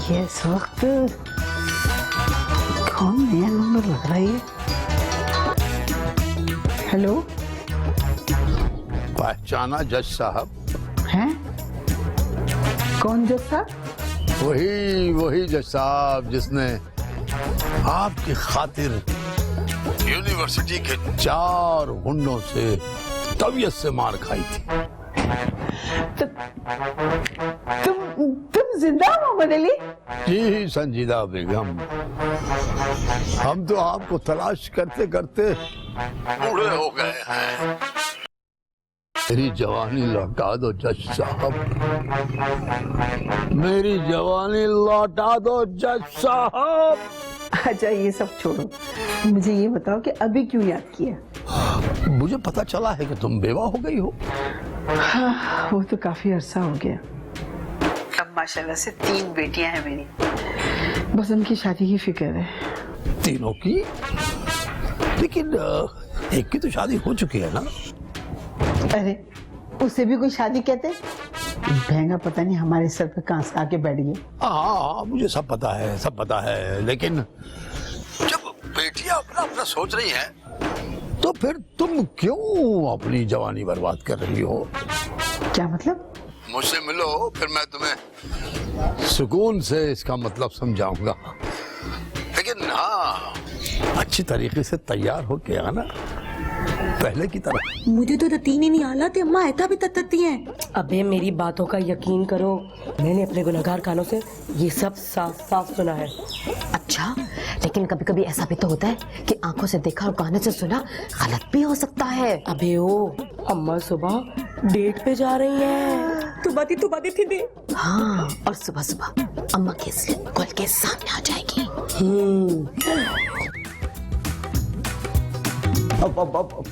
ये इस वक्त कौन नया नंबर लग रहा है? हेलो, पहचाना जज साहब? हैं? कौन जज साहब? वही जज साहब जिसने आपकी खातिर यूनिवर्सिटी के 4 गुंडों से तबीयत से मार खाई थी। तुम जिंदा हो मोहम्मद अली? जी संजीदा बेगम, हम तो आपको तलाश करते करते बूढ़े हो गए हैं। मेरी जवानी लौटा दो जज साहब, मेरी जवानी लौटा दो जज साहब। अच्छा ये सब छोड़ो, मुझे ये बताओ कि अभी क्यों याद किया? मुझे पता चला है कि तुम बेवा हो गई हो। हाँ, वो तो काफी अरसा हो गया। अब माशाल्लाह से 3 बेटियां हैं मेरी, बस उनकी शादी की फिक्र है। तीनों की? लेकिन एक की तो शादी हो चुकी है ना? अरे उसे भी कोई शादी कहते? महंगा पता नहीं हमारे सर पे कहां से आके बैठ गया। हाँ मुझे सब पता है, लेकिन जब बेटियां अपना अपना सोच रही हैं तो फिर तुम क्यों अपनी जवानी बर्बाद कर रही हो? क्या मतलब? मुझसे मिलो, फिर मैं तुम्हें सुकून से इसका मतलब समझाऊंगा। लेकिन हाँ, अच्छी तरीके से तैयार हो के आना, पहले की तरह। मुझे तो यकीन ही नहीं आ रहा थे अम्मा ऐसा भी तत्ती हैं। अबे मेरी बातों का यकीन करो, मैंने अपने गुनहगार कानों से ये सब साफ साफ सुना है। अच्छा, लेकिन कभी कभी ऐसा भी तो होता है कि आंखों से देखा और कानों से सुना गलत भी हो सकता है। अबे ओ, अम्मा सुबह डेट पे जा रही हैं। तू बाती थी दे। हाँ, और सुबह सुबह अम्मा के स्लिप खोल के सामने आ जाएगी।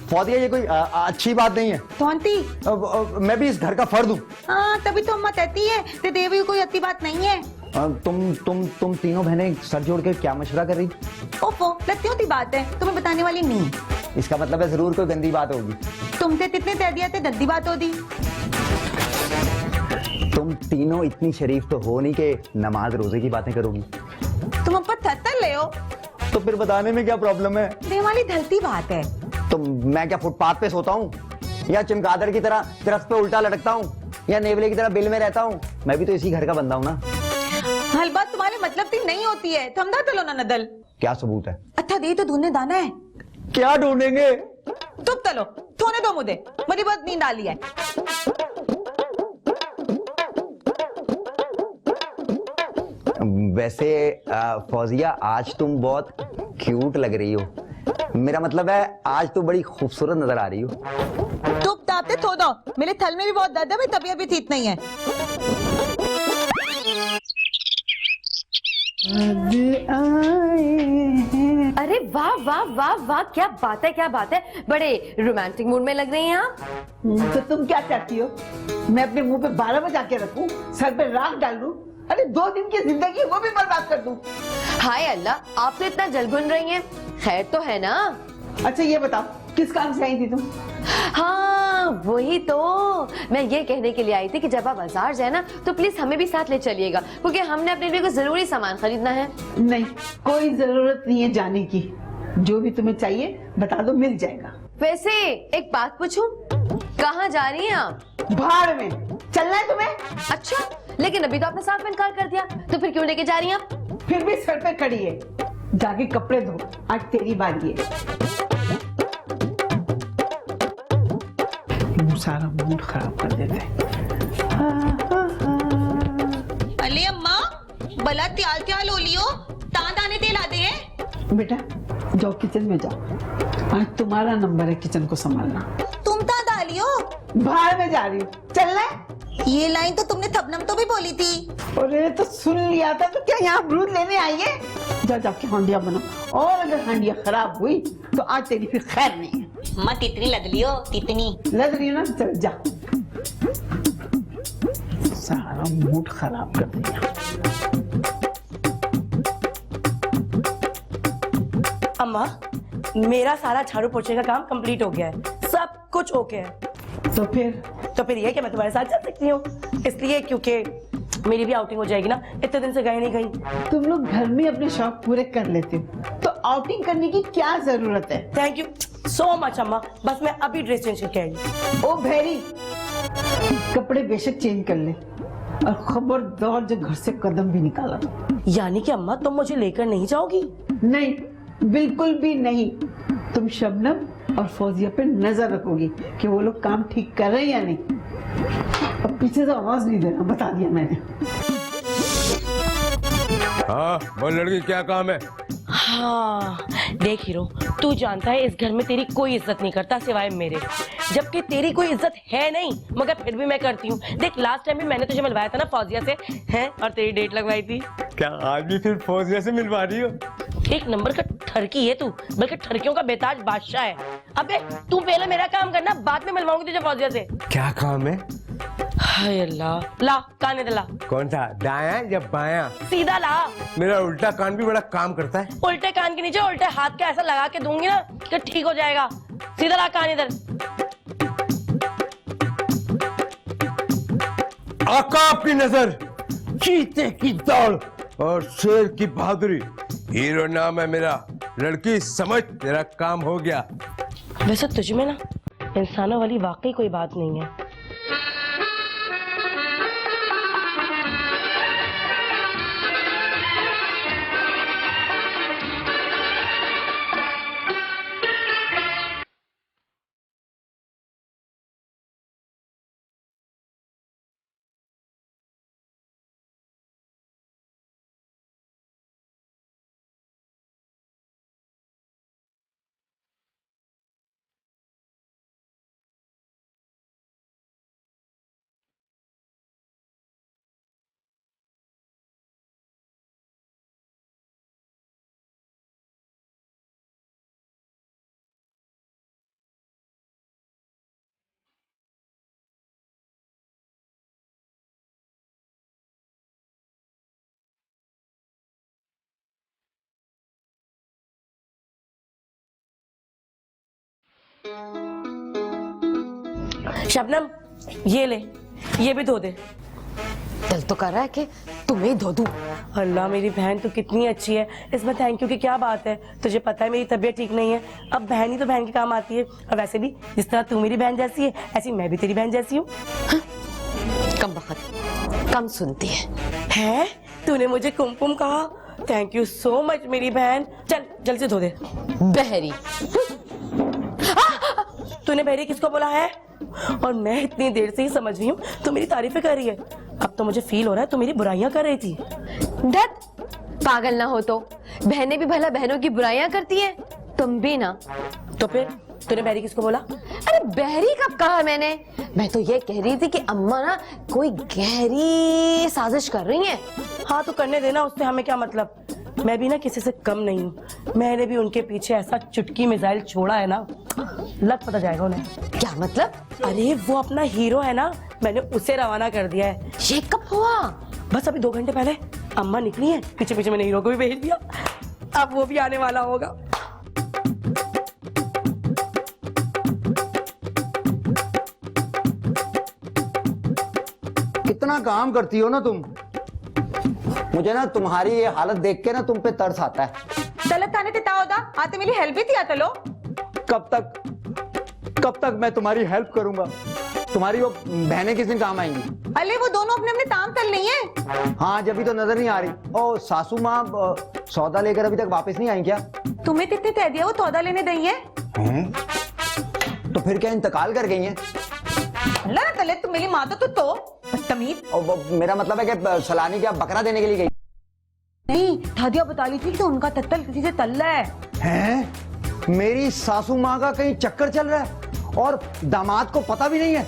फौदिया, ये कोई अच्छी बात नहीं है। कौन थी? मैं भी इस घर का फर्द हूँ। हाँ, तभी तो अम्मा कहती है ते देवी कोई अच्छी बात नहीं है। तुम तीनों बहनें सर जोड़ के क्या मशवरा कर रही? ओफो, लगती होती बात है, तुम्हें बताने वाली नहीं। इसका मतलब है जरूर कोई गंदी बात होगी। तुमसे कितने तह दिया थे गंदी बात होती। तुम तीनों इतनी शरीफ तो हो नहीं कि नमाज रोजे की बातें करोगी। तुम अब थत्तर ले हो तो फिर बताने में क्या प्रॉब्लम है? देवाली ढलती बात है। तो मैं क्या फुटपाथ पे सोता हूँ, या चमगादड़ की तरह दरख्त पे उल्टा लटकता हूँ, या नेवले की तरह बिल में रहता हूँ? मैं भी तो इसी घर का बंदा हूँ ना। हल बात तुम्हारे मतलब की नहीं होती है, तुम दा तलो ना नदल। क्या सबूत है? अच्छा दे तो ढूंढने दाना है। क्या ढूंढेंगे? तुम तलो, थोने दो मुझे, मुझे बहुत नींद आ रही है। वैसे फौजिया, आज तुम बहुत क्यूट लग रही हो। मेरा मतलब है आज तो बड़ी खूबसूरत नजर आ रही हो। तुम तापते थो दो, मेरे थल में भी बहुत दर्द है, मेरी तबीयत भी ठीक नहीं है। अरे वाह वाह वाह वाह, क्या बात है, बड़े रोमांटिक मूड में लग रही हैं आप। तो तुम क्या चाहती हो? मैं अपने मुंह पे 12 बजा के रखूं, सर पे राख डाल दूं? अरे 2 दिन की जिंदगी वो भी बर्बाद कर दूं? हाय अल्लाह, आप तो इतना जलगुन रही हैं, खैर तो है ना? अच्छा ये बताओ, किस काम से आई थी तुम? हाँ वही तो, मैं ये कहने के लिए आई थी कि जब आप बाजार जाए ना तो प्लीज हमें भी साथ ले चलिएगा, क्योंकि हमने अपने लिए कुछ जरूरी सामान खरीदना है। नहीं, कोई जरूरत नहीं है जाने की, जो भी तुम्हें चाहिए बता दो, मिल जाएगा। वैसे एक बात पूछूं, कहाँ जा रही हैं आप? भाड़ में। चलना है तुम्हें? अच्छा, लेकिन अभी तो आपने साफ इनकार कर दिया, तो फिर क्यों लेके जा रही हैं आप? फिर भी सर पे खड़ी है, जाके कपड़े धो, आज तेरी बारी है। सारा मूड खराब कर देते। अले अम्मा, बला त्याल त्याल हो लियो, दाने तेल आते हैं। बेटा जाओ किचन में जाओ, आज तुम्हारा नंबर है किचन को संभालना। तुम ता डालियो। बाहर में जा रही हूँ, चलना है? ये लाइन तो तुमने थपनम तो भी बोली थी। अरे तो सुन लिया था, तो क्या यहाँ अमरूद लेने आई है? जा जाके हांडिया बनाओ, और अगर हांडिया खराब हुई तो आज तेरी फिर खैर नहीं है। माँ तितनी लग लियो, तितनी लग रही है ना? चल जा, सारा मूड खराब कर दिया। अम्मा, मेरा सारा झाड़ू पोछे का काम कंप्लीट हो गया है, सब कुछ ओके है। तो फिर ये कि मैं तुम्हारे साथ चल सकती हूँ, इसलिए क्योंकि मेरी भी आउटिंग हो जाएगी ना, इतने दिन से गए नहीं कहीं। तुम लोग घर में अपने शौक पूरे कर लेते हो तो आउटिंग करने की क्या जरूरत है? थैंक यू सो मच अम्मा, बस मैं अभी ड्रेस चेंज करके आई। ओ भैरी, कपड़े बेशक चेंज कर ले और खबरदार जब घर से कदम भी निकाला। यानी कि अम्मा तुम मुझे लेकर नहीं जाओगी? नहीं, बिल्कुल भी नहीं। तुम शबनम और फौजिया पे नजर रखोगी कि वो लोग काम ठीक कर रहे हैं या नहीं। अब पीछे से आवाज नहीं देना, बता दिया मैंने। हाँ वो लड़की क्या काम है? हाँ देख हीरो, तू जानता है इस घर में तेरी कोई इज्जत नहीं करता सिवाय मेरे, जबकि तेरी कोई इज्जत है नहीं, मगर फिर भी मैं करती हूँ। देख लास्ट टाइम भी मैंने तुझे मिलवाया था ना फौजिया से, हैं, और तेरी डेट लगवाई थी। क्या आज भी फिर फौजिया से मिलवा रही हो? एक नंबर का ठरकी है तू, बल्कि ठरकियों का बेताज बादशाह है। अबे तू पहले मेरा काम करना, बाद में मिलवाऊंगी तुझे फौजिया से। क्या काम है? हाय अल्लाह, ला कान इधर ला। कौन सा, दायां या बायां? सीधा ला। मेरा उल्टा कान भी बड़ा काम करता है। उल्टे कान के नीचे उल्टे हाथ का ऐसा लगा के दूंगी ना कि ठीक हो जाएगा। सीधा ला कान इधर। आका आपकी नजर, चीते की दौड़ और शेर की बहादुरी। हीरो नाम है मेरा, लड़की समझ तेरा काम हो गया। वैसे तुझ में ना इंसानों वाली वाकई कोई बात नहीं है। शबनम ये ले, ये भी धो दे। दिल तो कर रहा है कि तुम्हें ही धो दूं। अल्लाह मेरी बहन तू कितनी अच्छी है, इसमें थैंक यू की क्या बात है। तुझे पता है मेरी तबीयत ठीक नहीं है, अब बहन ही तो बहन के काम आती है। और वैसे भी जिस तरह तू मेरी बहन जैसी है, ऐसी मैं भी तेरी बहन जैसी हूँ। कम वक्त कम सुनती है तूने मुझे कुमकुम कहा, थैंक यू सो मच मेरी बहन। चल जल्दी से धो दे। बहरी, तूने बहरी किसको बोला है? और मैं इतनी देर से ही समझ रही हूँ तू मेरी तारीफें कर रही है। अब तो मुझे फील हो रहा है तू मेरी बुराइयां कर रही थी। डर, पागल ना हो तो बहनें भी भला बहनों की बुराइयां करती है, तुम भी ना। तो फिर तूने बहरी किसको बोला? अरे बहरी कब कहा मैंने? मैं तो ये कह रही थी कि अम्मा ना कोई गहरी साजिश कर रही हैं। हाँ तो करने देना, उससे हमें क्या मतलब। मैं भी ना किसी से कम नहीं हूँ, मैंने भी उनके पीछे ऐसा चुटकी मिसाइल छोड़ा है ना, लग पता जाएगा उन्हें। क्या मतलब? अरे वो अपना हीरो है ना, मैंने उसे रवाना कर दिया है। ये कब हुआ? बस अभी 2 घंटे पहले अम्मा निकली है, पीछे पीछे मैंने हीरो को भी भेज दिया, अब वो भी आने वाला होगा। कितना काम करती हो ना तुम, मुझे ना तुम्हारी ये हालत देख के ना तुम पे तरस आता है। तलत ताने ते ताओदा आते मेरी हेल्प भी थी आतलो। कब तक मैं तुम्हारी हेल्प करूंगा? तुम्हारी वो बहनें किस दिन काम आएंगी? अले वो दोनों अपने अपने ताम तल नहीं है। हाँ जब भी तो नजर नहीं आ रही। ओ सासू माँ सौदा लेकर अभी तक वापस नहीं आई क्या? तुम्हें कितने तह दिया वो सौदा लेने गई है? तो फिर क्या इंतकाल कर गई हैं? अल्लाह तले तुम मेरी माँ तो बदतमीज। मेरा मतलब है कि सलानी क्या बकरा देने के लिए गई? नहीं, थादिया बता ली थी कि उनका तत्तल किसी से तल्ला है। हैं? मेरी सासू माँ का कहीं चक्कर चल रहा है और दामाद को पता भी नहीं है।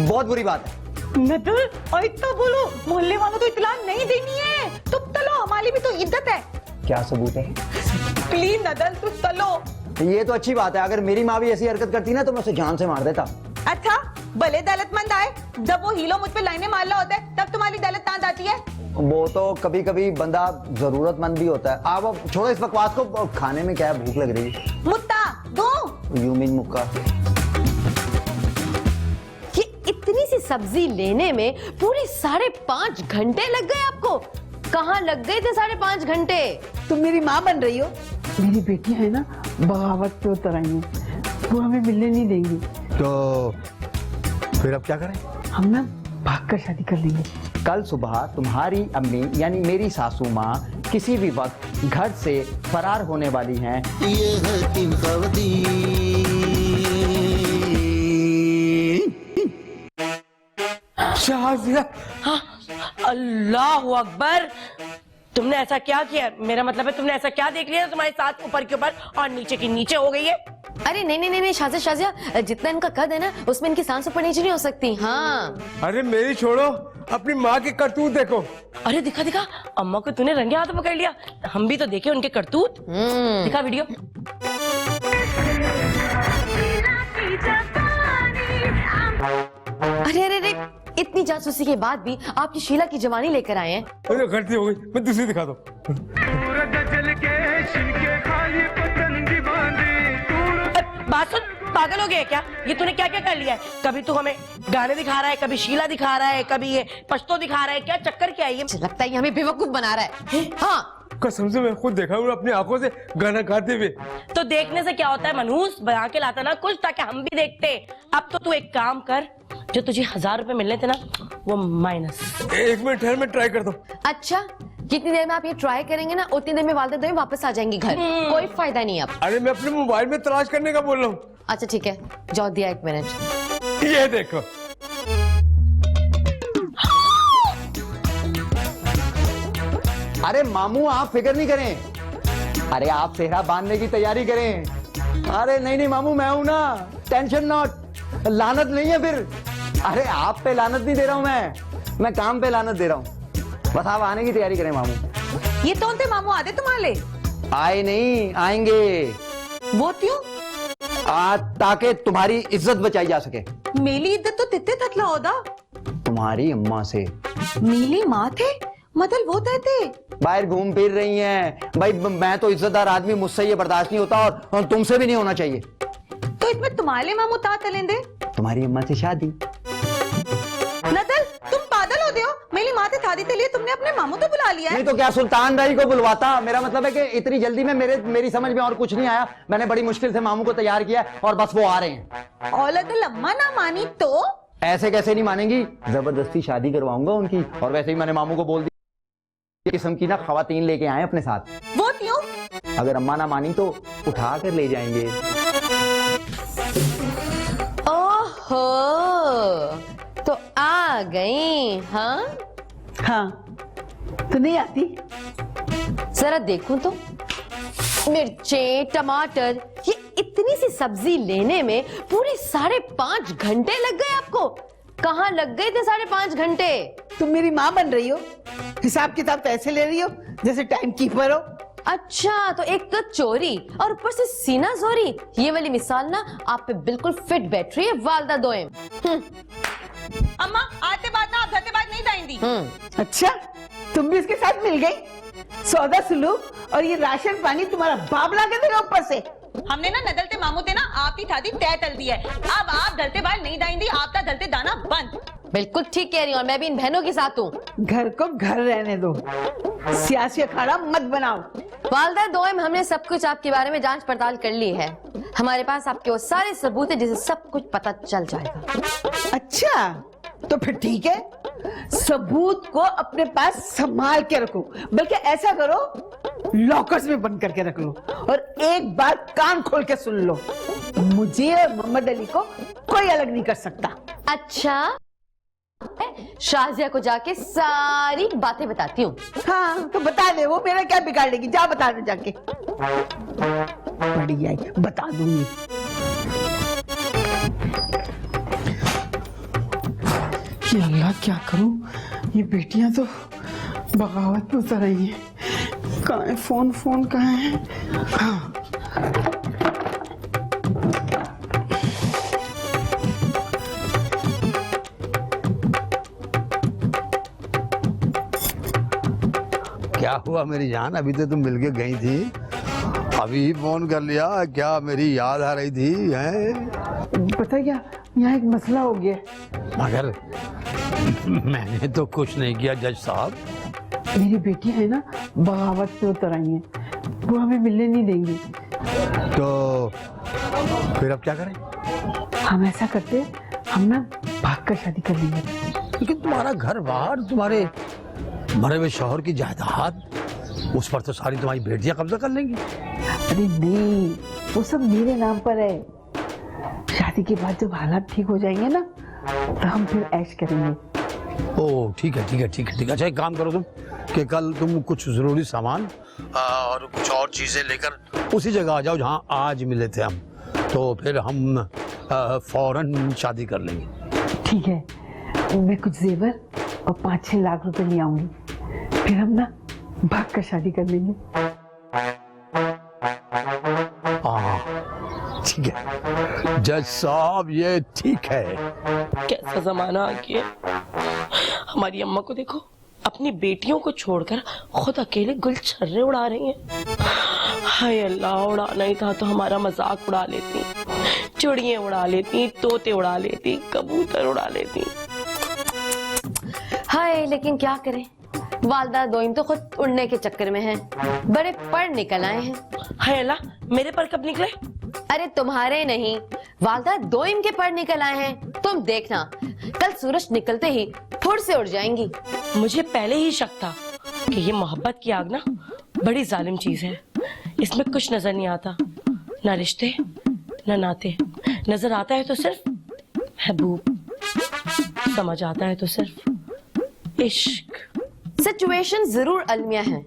बहुत बुरी बात है। नदल और इतना बोलो, मोहल्ले वालों को इतला नहीं देनी है। तुम तलो, हमारी भी तो इज्जत है। क्या सबूत है? प्लीज नदल तू तलो। ये तो अच्छी बात है, अगर मेरी माँ भी ऐसी हरकत करती ना तो मैं उसे जान से मार देता। अच्छा भले दौलतमंद आए, जब वो हीलो मुझ पे लाइने मार रहा होता है तब तुम्हारी दौलत तांद आती है। वो तो कभी कभी बंदा जरूरतमंद भी होता है। आप अब छोड़ो इस बकवास को, खाने में क्या है, भूख लग रही है। मुत्ता दो। यू मीन मुक्का? ये इतनी सी सब्जी लेने में पूरे 5.5 घंटे लग गए आपको। कहाँ लग गए थे 5.5 घंटे? तुम मेरी माँ बन रही हो। मेरी बेटियां है ना बगावत पे उतर आई हैं, वो हमें मिलने नहीं देंगी। तो फिर अब क्या करें? हम ना भाग कर शादी कर लेंगे। कल सुबह तुम्हारी अम्मी यानी मेरी सासू माँ किसी भी वक्त घर से फरार होने वाली हैं। ये है तीन सवदी। शाजिया, हाँ, अल्लाह अकबर। तुमने ऐसा क्या किया? मेरा मतलब है तुमने ऐसा क्या देख लिया तुम्हारे साथ ऊपर के ऊपर और नीचे की नीचे हो गई है? अरे नहीं शाजिया, जितना इनका कद है ना उसमें इनकी सांस ऊपर नीचे नहीं हो सकती। हाँ अरे मेरी छोड़ो, अपनी माँ की करतूत देखो। अरे दिखा, अम्मा को तूने रंगे हाथ पकड़ लिया। हम भी तो देखे उनके करतूत। दिखा वीडियो। अरे इतनी जासूसी के बाद भी आपकी शीला की जवानी लेकर आए हैं। अरे गलती हो गई, मैं दूसरी दिखा दो। बात सुन, पागल हो गया क्या? ये तूने क्या क्या कर लिया है? कभी तू हमें गाने दिखा रहा है, कभी शीला दिखा रहा है, कभी ये पश्तो दिखा रहा है। क्या चक्कर क्या है ये? लगता है ये हमें बेवकूफ बना रहा है। हाँ कसम से मैं खुद देखा हूँ अपनी आंखों से गाना गाते हुए। तो देखने से क्या होता है मनहूस? बना के लाता ना कुछ ताकि हम भी देखते। अब तो तू एक काम कर, जो तुझे 1000 रुपए मिलने थे ना वो माइनस। 1 मिनट ठहर, मैं ट्राई करता हूँ। अच्छा, जितनी देर में आप ये ट्राई करेंगे ना उतनी देर में वालदा दोएम वापस आ जाएंगी घर। कोई फायदा नहीं अब। अरे मैं अपने मोबाइल में तलाश करने का बोल रहा हूँ। अच्छा ठीक है, जाओ दिया 1 मिनट। ये देखो। अरे मामू आप फिक्र नहीं करें, अरे आप सेहरा बांधने की तैयारी करें। अरे नहीं मामू, मैं हूं ना, टेंशन नॉट। लानत नहीं है फिर। अरे आप पे लानत नहीं दे रहा हूं मैं काम पे लानत दे रहा हूं। बस आप आने की तैयारी करें मामू। ये तो थे मामू आदे तुम्हारे? आए नहीं, आएंगे। वो क्यों? ताकि तुम्हारी इज्जत बचाई जा सके। मेरी इज्जत तो तित्ते थतला होदा। तुम्हारी अम्मा से। मीली माँ थे मतलब वो थे बाहर घूम फिर रही हैं। भाई मैं तो इज्जतदार आदमी, मुझसे ये बर्दाश्त नहीं होता और तुमसे भी नहीं होना चाहिए। तो इसमें तुम्हारे मामू ता तलेंदे? तुम्हारी अम्मा से शादी। नदल तुम पागल हो दियो। मेरी माँ थे शादी के लिए तुमने अपने मामू तो बुला लिया है। नहीं तो क्या सुल्तान भाई को बुलवाता? मेरा मतलब है कि इतनी जल्दी में मेरी समझ में और कुछ नहीं आया। मैंने बड़ी मुश्किल से मामू को तैयार किया और बस वो आ रहे हैं। औलत अम्मा ना मानी तो? ऐसे कैसे नहीं मानेंगी, जबरदस्ती शादी करवाऊंगा उनकी। और वैसे ही मैंने मामू को बोल दिया किस्म की ना खवातीन लेके आए अपने साथ। वो क्यों? अगर अम्मा ना मानी तो उठा कर ले जाएंगे। ओहो, तो आ गई? हाँ तो नहीं आती? जरा देखूं तो। मिर्चें, टमाटर, ये इतनी सी सब्जी लेने में पूरे 5.5 घंटे लग गए आपको। कहाँ लग गए थे 5.5 घंटे? तुम मेरी माँ बन रही हो, हिसाब किताब तो ऐसे ले रही हो जैसे टाइम कीपर हो। अच्छा, तो एक तो चोरी और ऊपर से सीना जोरी। ये वाली मिसाल ना आप पे बिल्कुल फिट बैठ रही है वालदा दोएम। अम्मा आते बाद ना आप धरते बाद नहीं जाएंगी। अच्छा, तुम भी इसके साथ मिल गई? सौदा सुलूक और ये राशन पानी तुम्हारा बाप ला के देगा ऊपर से। हमने ना नदलते मामू थे ना आपकी शादी तय कर दी है। अब आप धरते बाद नहीं दाएंगी, आपका धरते दाना बंद। बिल्कुल ठीक कह रही हूँ, और मैं भी इन बहनों के साथ हूँ। घर को घर रहने दो, सियासी अखाड़ा मत बनाओ। वालदा दोएम, हमने सब कुछ आपके बारे में जांच पड़ताल कर ली है। हमारे पास आपके वो सारे सबूत है जिससे सब कुछ पता चल जाएगा। अच्छा, तो फिर ठीक है, सबूत को अपने पास संभाल के रखो। बल्कि ऐसा करो, लॉकर्स में बंद करके रख लो और एक बार कान खोल के सुन लो, मुझे और मोहम्मद अली को कोई अलग नहीं कर सकता। अच्छा, शाजिया को जाके सारी बातें बताती हूँ। हाँ तो बता दे, वो मेरा क्या बिगाड़ लेगी। जा बता दे जाके। बढ़िया, बता दूंगी। कि अल्लाह क्या करूं, ये बेटियां तो बगावत पे उतर रही हैं। कहाँ है फोन कहाँ है? हाँ, क्या हुआ मेरी जान? अभी तो तुम मिलके गई थी अभी फोन कर लिया, क्या मेरी याद आ रही थी हैं? पता क्या, यहाँ एक मसला हो गया। मगर मैंने तो कुछ नहीं किया जज साहब। मेरी बेटी है ना, बगावत से उतर आई है, वो हमें मिलने नहीं देंगी। तो फिर अब क्या करें? हम ऐसा करते, हम ना भाग कर शादी कर लेंगे। लेकिन तुम्हारा घर बार, तुम्हारे मरे हुए शौहर की जायदाद, उस पर तो सारी तुम्हारी बेटियां कब्जा कर लेंगी। अरे नहीं, वो सब मेरे नाम पर है। शादी के बाद जब हालात ठीक हो जाएंगे ना, तो हम फिर ऐश करेंगे। ओह ठीक है ठीक है ठीक है ठीक है। अच्छा एक काम करो तुम कि कल तुम कुछ जरूरी सामान और कुछ और चीजें लेकर उसी जगह आ जाओ जहाँ आज मिले थे हम, तो फिर हम फौरन शादी कर लेंगे। ठीक है, मैं कुछ जेवर और 5-6 लाख रुपए ले आऊंगी, फिर हम ना भाग कर शादी कर लेंगे। हाँ ठीक है जज साहब, ये ठीक है। कैसा जमाना आ गया। हमारी अम्मा को देखो, अपनी बेटियों को छोड़कर खुद अकेले गुलछर्रे उड़ा रही हैं। हाय अल्लाह, उड़ाना ही था तो हमारा मजाक उड़ा लेती, चिड़ियाँ उड़ा लेती, तोते उड़ा लेती, कबूतर उड़ा लेती। हाय, लेकिन क्या करें, वालदा दोइम तो खुद उड़ने के चक्कर में हैं, बड़े पर निकल आए हैं। हाय अल्लाह, मेरे पर कब निकले? अरे तुम्हारे नहीं, वालदा दोइम के पर निकल आए हैं। तुम देखना, कल सूरज निकलते ही फुर से उड़ जाएंगी। मुझे पहले ही शक था कि ये मोहब्बत की आग ना बड़ी जालिम चीज है। इसमें कुछ नजर नहीं आता, ना रिश्ते ना नाते। नजर आता है तो सिर्फ महबूब, समझ आता है तो सिर्फ इश्क। सिचुएशन जरूर अलमिया है,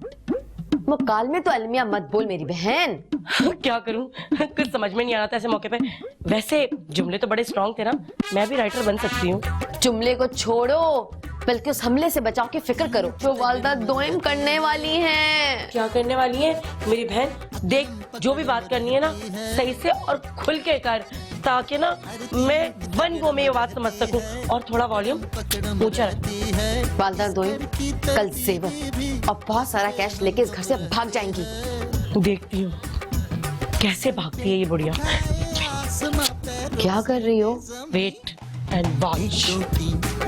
मुकाल में तो अलमिया मत बोल मेरी बहन। क्या करूं, कुछ समझ में नहीं आ रहा था ऐसे मौके पे। वैसे जुमले तो बड़े स्ट्रॉन्ग थे ना, मैं भी राइटर बन सकती हूँ। जुमले को छोड़ो, बल्कि उस हमले से बचाव की फिक्र करो जो वालदा दोइम करने वाली हैं। क्या करने वाली है मेरी बहन? देख, जो भी बात करनी है ना सही से और खुल के कर, ताकि ना मैं वन गो में ये बात समझ सकूं। और थोड़ा वॉल्यूम ऊंचा रख। वालदा दोइम कल जेवर और बहुत सारा कैश लेके इस घर से भाग जाएंगी। देखती हूँ कैसे भागती है ये बुढ़िया। क्या कर रही हो? Wait and watch.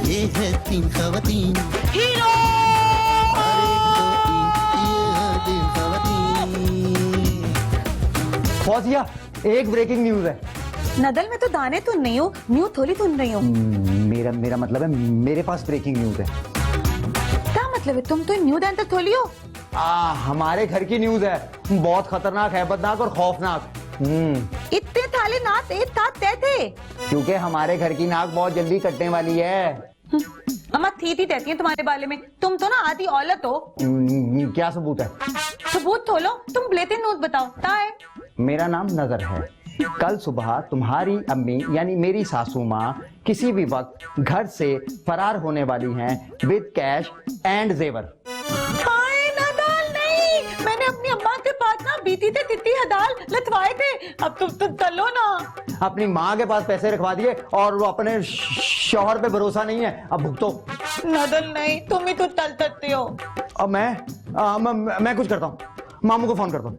ये है 3 खवातीन। हीरो! फौजिया, एक ब्रेकिंग न्यूज है। नदल में तो दाने तो नहीं हो, न्यू थोड़ी सुन रही हो। मेरा मतलब है, मेरे पास ब्रेकिंग न्यूज है। क्या मतलब है? तुम तो न्यू दान तो थोली हो। हमारे घर की न्यूज है, बहुत खतरनाक, हैबतनाक और खौफनाक। इतने थाले ना तेज था तय थे, क्योंकि हमारे घर की नाक बहुत जल्दी कटने वाली है। अम्मा थी कहती है तुम्हारे बारे में। तुम तो ना आधी औलत हो। क्या सबूत है? सबूत थोलो, तुम ब्लेते नोट बताओ। ता है मेरा नाम नजर है। कल सुबह तुम्हारी अम्मी यानी मेरी सासू माँ किसी भी वक्त घर से फरार होने वाली हैं विद कैश एंड जेवर। हाय नदल, नहीं, मैंने अपनी अम्मा के पास ना बीती थे तित्ती हदाल लथवाए थे। अब तुम तलो ना। अपनी माँ के पास पैसे रखवा दिए और वो अपने शौहर पे भरोसा नहीं है, अब भुगतो। नदल नहीं, तुम ही तो तल तलते हो। अब मैं कुछ करता हूँ, मामू को फोन करता हूँ,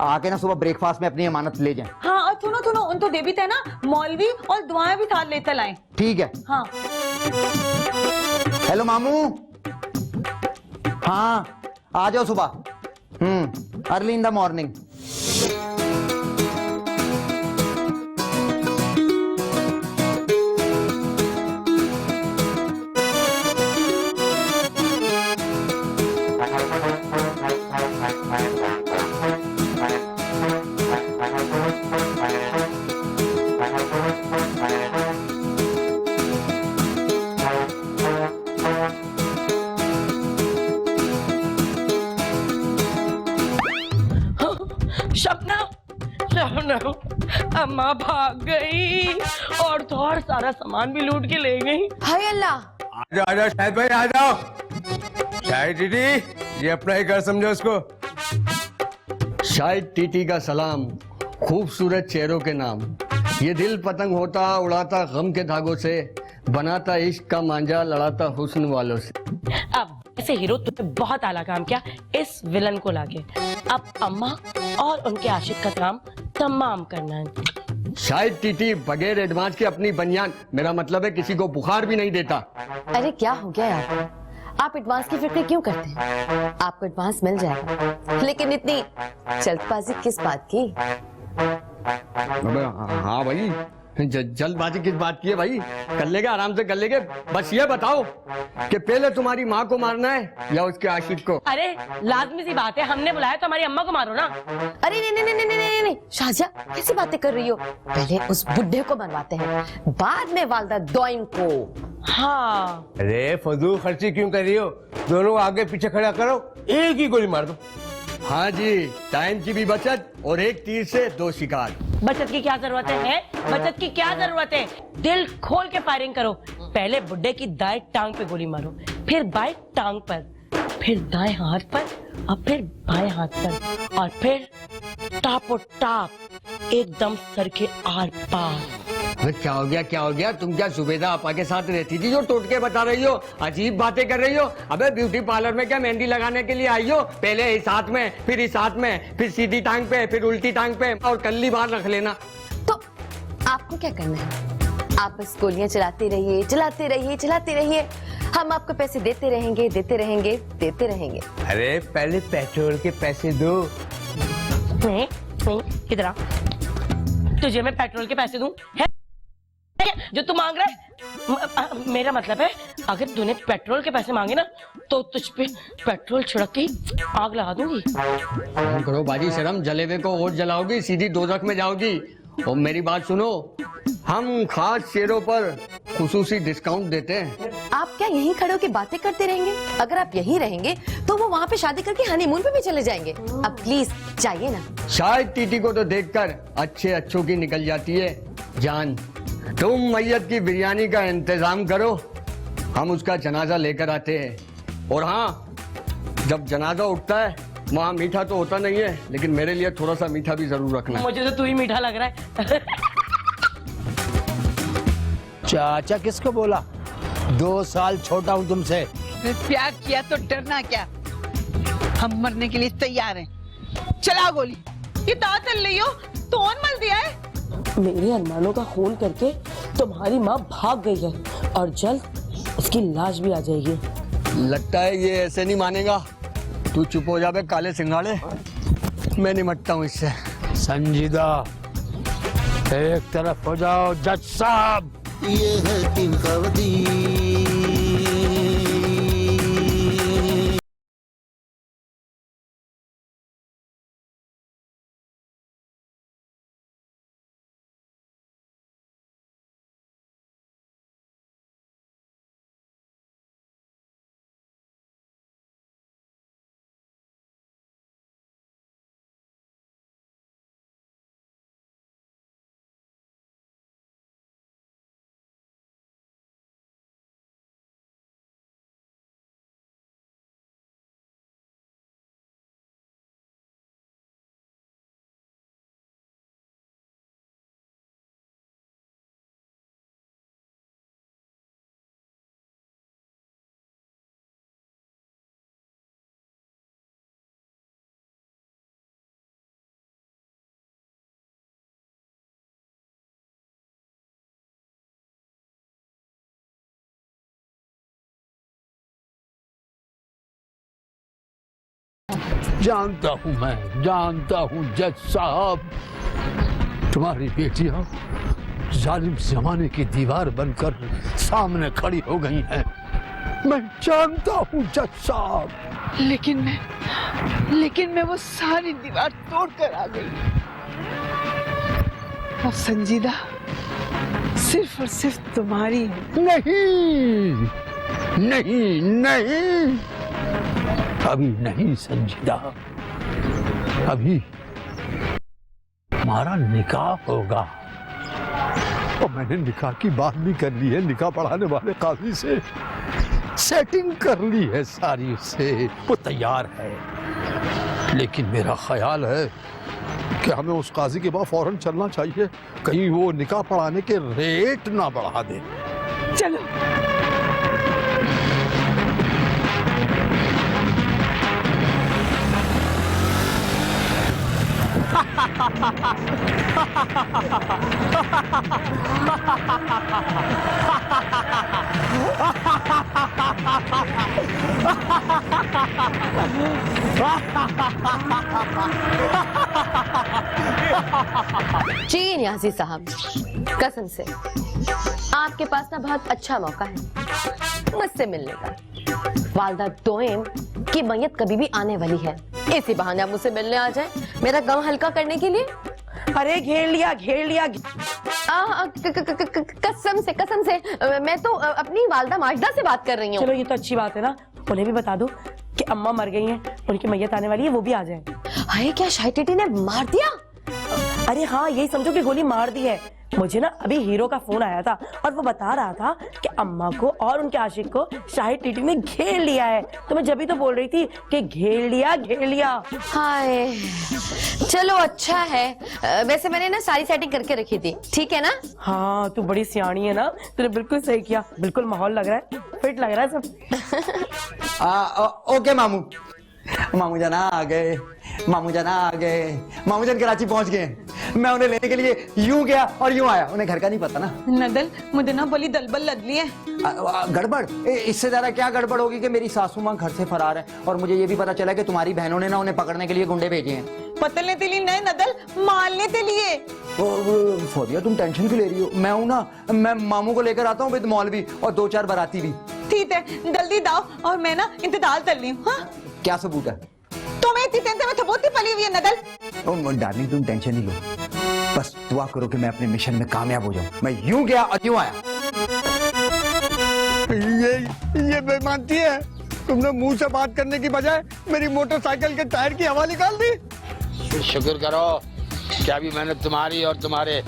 आके ना सुबह ब्रेकफास्ट में अपनी अमानत ले जाएं। हाँ, और सुनो उन तो दे भी थे ना, मौलवी और दुआएं भी साथ लेते लाए। ठीक है। हाँ हेलो मामू। हाँ आ जाओ सुबह, early in the morning. Shabnam, अम्मा भाग गई और तो और सारा सामान भी लूट के ले गई। हाय अल्लाह, आ जाओ शाहिद भाई, आ जाओ। शाहिद दीदी, ये अपना ही घर समझो उसको। शायद टीटी का सलाम, खूबसूरत चेहरों के नाम। ये दिल पतंग होता उड़ाता गम के धागों से, बनाता इश्क का मांझा लड़ाता हुस्न वालों से। अब ऐसे हीरो तुमने बहुत आला काम किया इस विलन को लाके। अब अम्मा और उनके आशिक का काम तमाम करना है। शायद टीटी बगैर एडवांस के अपनी बनियान, मेरा मतलब है किसी को बुखार भी नहीं देता। अरे क्या हो गया यार, आप एडवांस की फिक्र क्यों करते हैं? आपको एडवांस मिल जाएगा, लेकिन इतनी जल्दबाजी किस बात की? अबे हाँ भाई, जल्दबाजी किस बात की है भाई? कर लेंगे, आराम से कर लेंगे। बस ये बताओ कि पहले तुम्हारी माँ को मारना है या उसके आशिक को? अरे लाजमी सी बात है, हमने बुलाया तो हमारी अम्मा को मारो ना। अरे नहीं नहीं नहीं नहीं नहीं नहीं, शाहजिया कैसी बातें कर रही हो? पहले उस बुढ़े को मरवाते हैं, बाद में वालदा दोइन को। हाँ अरे फजूल खर्ची क्यों कर रही हो? दोनों आगे पीछे खड़ा करो, एक ही गोली मार दो। हाँ जी, टाइम की भी बचत और एक तीर से दो शिकार। बचत की क्या जरूरत है? बचत की क्या जरूरत है? दिल खोल के फायरिंग करो। पहले बुड्ढे की दाएं टांग पे गोली मारो, फिर बाएं टांग पर, फिर दाएं हाथ पर, और फिर बाएं हाथ पर, और फिर टापो टाप एकदम सर के आर पार। अरे क्या हो गया, क्या हो गया? तुम क्या सुबेदा आपा के साथ रहती थी जो टोटके बता रही हो, अजीब बातें कर रही हो? अबे ब्यूटी पार्लर में क्या मेहंदी लगाने के लिए आई हो? पहले इस हाथ में, फिर इस हाथ में, फिर सीधी टांग पे, फिर उल्टी टांग पे, और कल्ली बाहर रख लेना। तो आपको क्या करना है? आप बस गोलियां चलाते रहिए, चलाते रहिए, चलाते रहिए। हम आपको पैसे देते रहेंगे, देते रहेंगे, देते रहेंगे। अरे पहले पेट्रोल के पैसे दो। नहीं नहीं, इधर आ। तुझे मैं पेट्रोल के पैसे दूं? है जो तू मांग रहा है? मेरा मतलब है अगर तूने पेट्रोल के पैसे मांगे ना तो तुझ पे पेट्रोल छिड़क के आग लगा दूंगी। करो बाजी शर्म, जले हुए को और जलाओगी, सीधी दोजख में जाओगी। और मेरी बात सुनो, हम खास शेरों पर खुसूसी डिस्काउंट देते हैं। आप क्या यहीं खड़े होकर बातें करते रहेंगे? अगर आप यहीं रहेंगे तो वो वहाँ पे शादी करके हनीमून पे भी चले जाएंगे। अब प्लीज जाइए ना। शायद टीटी को तो देखकर अच्छे अच्छों की निकल जाती है जान। तुम मैयत की बिरयानी का इंतजाम करो, हम उसका जनाजा लेकर आते हैं। और हाँ, जब जनाजा उठता है वहाँ मीठा तो होता नहीं है, लेकिन मेरे लिए थोड़ा सा मीठा भी जरूर रखना। मुझे तो तू ही मीठा लग रहा है। चाचा किसको बोला? 2 साल छोटा हूँ तुमसे। प्यार किया तो डरना क्या? हम मरने के लिए तैयार हैं। चला गोली। ये दांत चल रही हो, तोन मल दिया है। मेरे अरमानों का खून करके तुम्हारी माँ भाग गई है और जल्द उसकी लाश भी आ जाएगी। लगता है ये ऐसे नहीं मानेगा। तू चुप हो जा बे काले सिंगाड़े, मैं निमटता हूँ इससे। संजीदा, एक तरफ हो जाओ जज साहब। ये है 3 खवातीन। जानता हूं, मैं जानता हूं जज साहब, तुम्हारी बेटियां जालिम जमाने की दीवार बनकर सामने खड़ी हो गई हैं। मैं जानता हूं जज साहब। लेकिन मैं वो सारी दीवार तोड़कर आ गई। अब संजीदा सिर्फ और सिर्फ तुम्हारी है। नहीं नहीं नहीं, अभी नहीं संजीदा, अभी हमारा निकाह होगा। और मैंने निकाह की बात भी कर ली है, निकाह पढ़ाने वाले काजी से सेटिंग कर ली है सारी, उससे वो तैयार है। लेकिन मेरा ख्याल है कि हमें उस काजी के बाद फौरन चलना चाहिए, कहीं वो निकाह पढ़ाने के रेट ना बढ़ा दे। चलो। जी न्याजी साहब, कसम से आपके पास ना बहुत अच्छा मौका है मुझसे मिलने का। वालदा दोएम की मैयत कभी भी आने वाली है, इसी बहाने आप मुझसे मिलने आ जाए मेरा गम हल्का करने के लिए। अरे घेर लिया घेर लिया। कसम से मैं तो अपनी वालदा माजदा से बात कर रही हूँ। चलो ये तो अच्छी बात है ना, उन्हें भी बता दो कि अम्मा मर गई हैं, उनकी मैयत आने वाली है, वो भी आ जाए। हाय, क्या शाही टीटी ने मार दिया? अरे हाँ, यही समझो कि गोली मार दी है। मुझे ना अभी हीरो का फोन आया था और वो बता रहा था कि अम्मा को और उनके आशिक को शाही टीटी ने घेर लिया है। तो मैं जब भी तो बोल रही थी कि घेर लिया घेर लिया। हाय, चलो अच्छा है। वैसे मैंने ना सारी सेटिंग करके रखी थी, ठीक है ना? हाँ, तू बड़ी सियाणी है ना, तूने बिल्कुल सही किया। बिल्कुल माहौल लग रहा है, फिट लग रहा है सब। ओके मामू, मामू जाना आ गए, मामू जाना आ गए। मामू जान कराची पहुंच गए। मैं उन्हें लेने के लिए यूं गया और यूं आया, उन्हें घर का नहीं पता ना। नदल, मुझे ना बड़ी दलबल लदली है। गड़बड़? इससे ज्यादा क्या गड़बड़ होगी कि मेरी सासू माँ घर से फरार है और मुझे ये भी पता चला कि तुम्हारी बहनों ने ना उन्हें पकड़ने के लिए गुंडे भेजे हैं। पतलने के लिए नहीं नदल, मारने के लिए। फौजिया तुम टेंशन क्यों ले रही हो? मैं हूं ना, मैं मामू को लेकर आता हूँ विद मौलवी और 2-4 बाराती भी। ठीक है, जल्दी दाओ और मैं ना इंतजार कर रही हूँ। हाँ? क्या सबूत है? तुम्हें इतनी टेंशन में थबोती पली हुई है नदल। डार्लिंग तुम टेंशन नहीं लो, बस दुआ करो कि मैं अपने मिशन में कामयाब हो जाऊं। मैं यूं गया और यूं आया। ये बेईमानी है। तुमने मुंह से बात करने की बजाय मेरी मोटरसाइकिल के टायर की हवा निकाल दी। शुक्र करो कि अभी मैंने तुम्हारी और तुम्हारे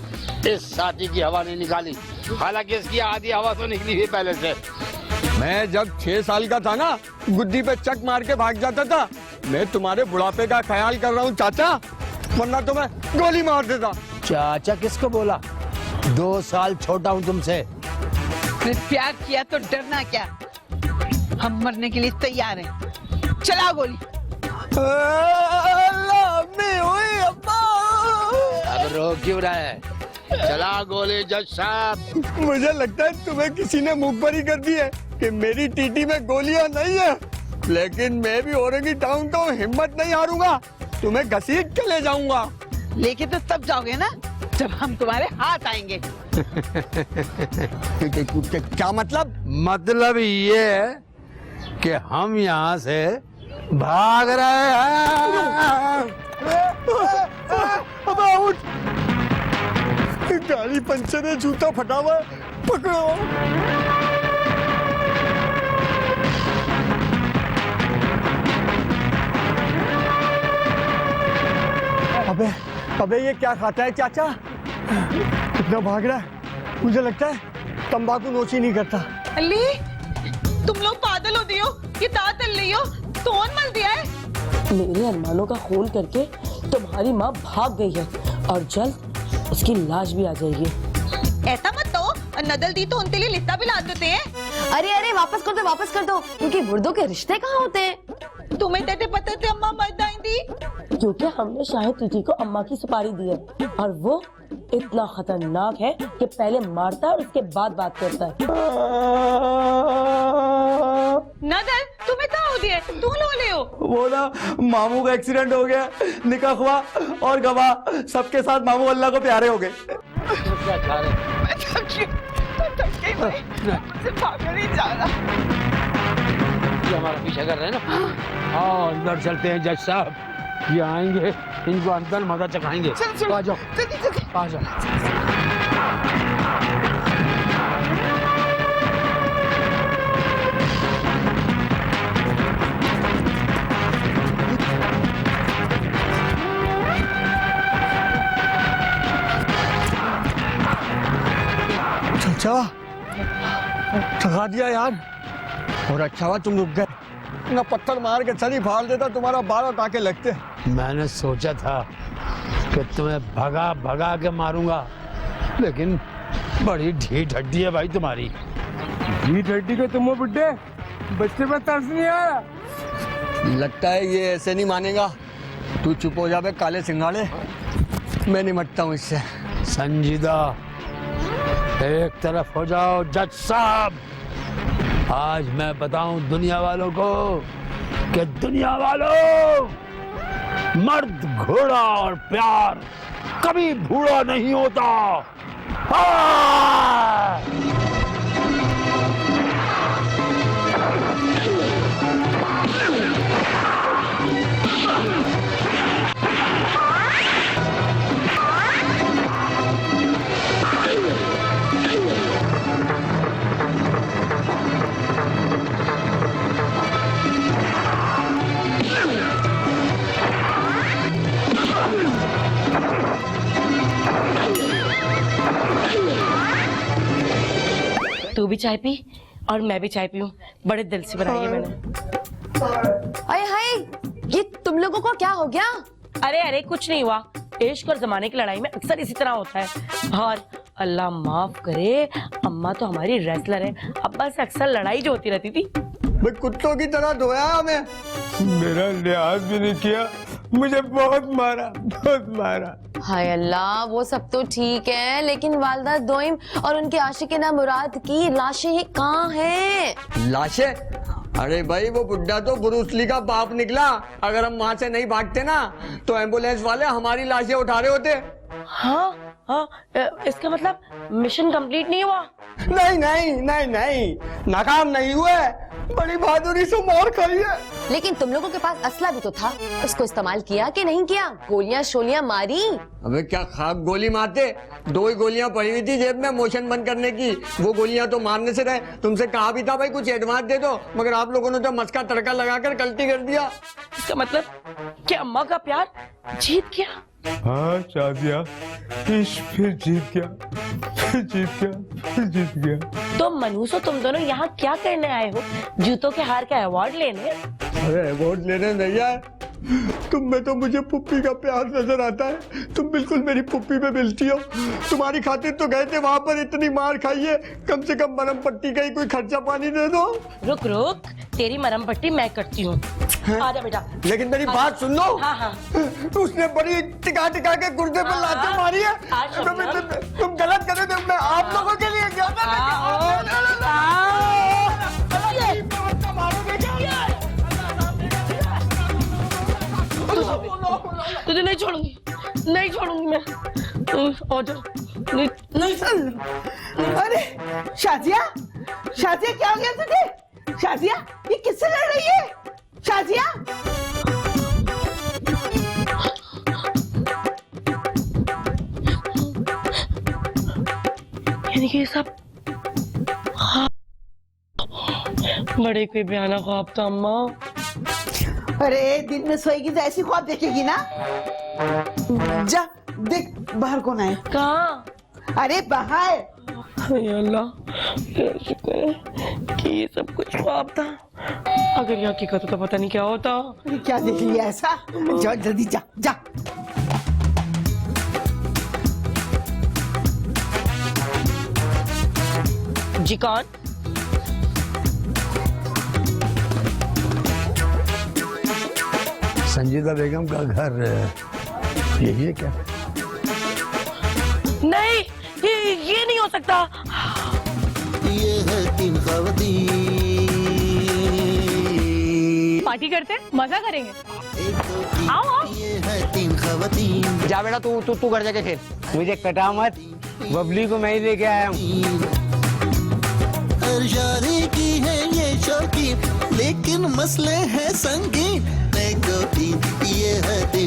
इस साथी की हवा नहीं निकाली, हालांकि इसकी आधी हवा तो निकली हुई पहले से। मैं जब 6 साल का था ना, गुद्दी पे चक मार के भाग जाता था। मैं तुम्हारे बुढ़ापे का ख्याल कर रहा हूँ चाचा, वरना तो मैं गोली मार देता। चाचा किसको बोला? 2 साल छोटा हूँ तुमसे। प्यार किया तो डरना क्या, हम मरने के लिए तैयार हैं। चला गोली। अब रो क्यों रहा है? चला गोली जज साहब। मुझे लगता है तुम्हें किसी ने मुखबरी कर दी है कि मेरी टीटी में गोलियां नहीं है, लेकिन मैं भी औरंगी टाउन तो हिम्मत नहीं हारूंगा। तुम्हें घसीट के ले जाऊंगा। लेके तो तब जाओगे ना जब हम तुम्हारे हाथ आएंगे। क्या मतलब? मतलब ये है कि हम यहाँ से भाग रहे हैं। गाड़ी पंचर है, जूता फटा हुआ है, पकड़ो। अबे ये क्या खाता है चाचा? कितना भाग रहा है? मुझे लगता है तंबाकू नोची नहीं करता। अली, तुम लोग पागल हो दियो, ये दांत तल रही हो, कौन मल दिया है? मेरे अरमानों का खून करके तुम्हारी माँ भाग गई है और जल्द उसकी लाश भी आ जाएगी। ऐसा मत तो, नदल दी तो उनके लिए लिस्टा भी ला देते हैं। अरे वापस कर दो, क्योंकि मुर्दों के रिश्ते कहाँ होते हैं? तुम्हें तेरे पता थे अम्मा मर जाएंगी? क्योंकि हमने शाहिद टीटी को अम्मा की सुपारी दी है और वो इतना खतरनाक है कि पहले मारता है और उसके बाद बात करता है। नदल, तुम्हें क्या हो गया? तुम लो ले हो। वो ना मामू का एक्सीडेंट हो गया, निकाह हुआ और गवाह सबके साथ मामू अल्लाह को प्यारे हो गए। क्या खा रहे? मुझसे भागा नहीं जा रहा। ये हमारा पीछा कर रहे हैं ना। आओ अंदर चलते हैं जज साहब, ये आएंगे, इनको अंदर मजा चखाएंगे। आ जाओ, आ जाओ। चाचा, थका दिया यार। और अच्छा हुआ तुम रुक गए, ना पत्थर मार के छड़ी फाड़ देता, तुम्हारा 12 टाके लगते। मैंने सोचा था कि तुम्हें भगा भगा के मारूंगा, लेकिन बड़ी ढीठ हड्डी है भाई तुम्हारी। ढीठ हड्डी के तुम हो बुड्ढे, बच्चे में तरस नहीं आया। लगता है ये ऐसे नहीं मानेगा। तू चुप हो जा बे काले सिंगाड़े। मैं निमटता हूँ इससे। संजीदा, एक तरफ हो जाओ जज साहब। आज मैं बताऊं दुनिया वालों को कि दुनिया वालों, मर्द, घोड़ा और प्यार कभी बूढ़ा नहीं होता। तू भी चाय पी और मैं भी चाय पीऊं। बड़े दिल से बनाई है मैंने। हाय हाय, ये तुम लोगों को क्या हो गया? अरे अरे कुछ नहीं हुआ। इश्क और जमाने की लड़ाई में अक्सर इसी तरह होता है। और अल्लाह माफ करे, अम्मा तो हमारी रेसलर है। अब्बा से अक्सर लड़ाई जो होती रहती थी। भाई कुत्तों की तरह धोया हमें। मेरा लिहाज भी नहीं किया, मुझे बहुत मारा। हाय अल्लाह, वो सब तो ठीक है, लेकिन वालदा दोइम और उनके आशिकीना मुराद की लाशें कहाँ हैं? लाशें? अरे भाई वो बुड्ढा तो ब्रूस ली का बाप निकला। अगर हम वहां से नहीं भागते ना तो एम्बुलेंस वाले हमारी लाशें उठा रहे होते। हाँ हाँ, इसका मतलब मिशन कंप्लीट नहीं हुआ। नहीं, नाकाम नहीं हुए। बड़ी बहादुरी से मार खाई है। लेकिन तुम लोगों के पास असला भी तो था, उसको इस्तेमाल किया कि नहीं किया? गोलियां शोलियां मारी? अबे क्या खाक गोली मारते? 2 ही गोलियां पड़ी हुई थी जेब में मोशन बंद करने की। वो गोलियां तो मारने से रहे। तुमसे कहा भी था भाई कुछ एडवांस दे दो, मगर आप लोगों ने तो मस्का तड़का लगाकर गलती कर दिया। इसका मतलब कि अम्मा का प्यार जीत गया। हाँ शादिया, इश्क फिर जीत गया। तो मनूसो, तुम दोनों यहाँ क्या करने आए हो? जूतों के हार का अवार्ड लेने? अरे अवार्ड लेने नहीं आए। तुम में तो मुझे पुप्पी का प्यार नजर आता है। तुम बिल्कुल मेरी पुप्पी में मिलती हो। तुम्हारी खातिर तो गए थे वहां पर, इतनी मार खाई है, कम से कम मरहम पट्टी का ही कोई खर्चा पानी दे दो। रुक रुक, तेरी मरहम पट्टी मैं करती हूँ। आजा बेटा। लेकिन मेरी बात सुन लो। हाँ। उसने बड़ी टिका के गुर्दे पर लाते मारी है। तुम गलत कर रहे थे। मैं आप लोगों के लिए क्या तुझे नहीं छोड़ूंगी मैं। अरे शाजिया क्या हो गया तुझे? शाजिया, ये किससे लड़ रही है? शाजिया, यानी कि ये सब बड़े कोई बयाना ख्वाब था अम्मा। अरे दिन में सोएगी तो ऐसी ख्वाब देखेगी ना। जा देख बाहर कौन आए। कहाँ? अरे बाहर। हाय अल्लाह, तेरा शुक्र है कि ये सब कुछ ख्वाब था। अगर ये हकीकत होता पता नहीं क्या होता। अरे क्या देख लिया ऐसा? जा जल्दी जा। जी कौन? संजीदा बेगम का घर यही है क्या? नहीं, ये नहीं हो सकता। ये है 3 ख़वातीन। पार्टी करते, मजा करेंगे। आओ। ये है 3 ख़वातीन। जा बेटा, तू घर जाके खेल। मुझे कटा मत, बबली को मैं ही लेके आया हूँ। जाने की है ये शौकीन, लेकिन मसले हैं संगीन। ये है